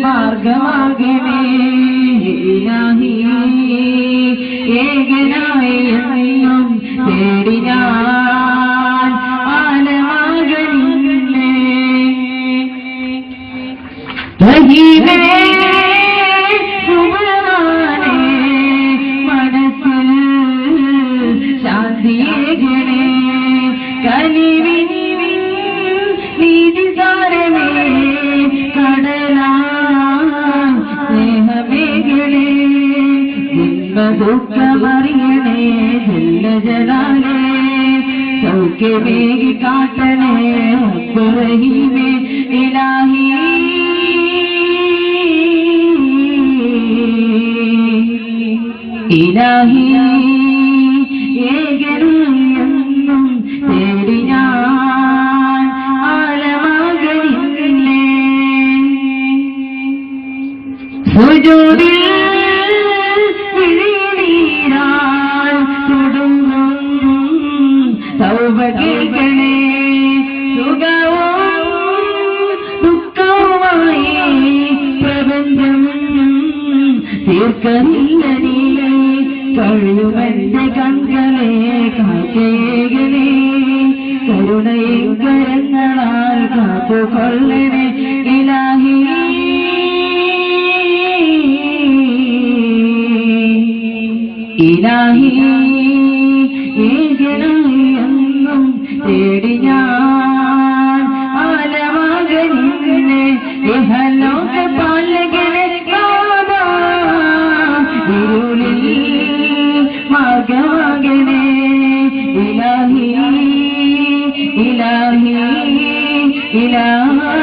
മാർഗമാകണേ ഇലാഹി ഏകനായി എന്നും തേടി ഞാൻ ആലമാകനില്ലേ റഹീമേ സുബ്ഹാനേ മനസ്സിൽ ശാന്തിയേകണേ കനിവിൻ നീതിസാരമേ കടലാ സ്നേഹമേകണേ ജന്മദുഃഖമറിയണേ ജല്ല ജലാലേ സൗഖ്യമേകി കാട്ടണേ റഹീമേ ഇലാഹി ഇലാഹി ഏകനായെന്നും തേടി ഞാൻ ആലമാകനില്ലേ സുജൂദിൽ വിഴിനീരാൽ തുടങ്ങും തൗബ കേൾക്കണേ സുഖവും ദുഃഖവുമായി പ്രപഞ്ചം തീർക്കനില്ല നീ കഴിയുമെന്റെ കൺകളെ കാക്കേകണേ കരുണയും കരങ്ങളാൽ കാത്തുകൊള്ളണേ ഇലാഹി ഇലാഹി ഏകനായി എന്നും തേടി ഞാൻ ആലമാകനില്ലേ ഇഹലോക പാലകനെ കാതാ ഇരുളിൽ മാർഗമാകണേ ഇലാഹി ഇലാഹി ഇലാഹി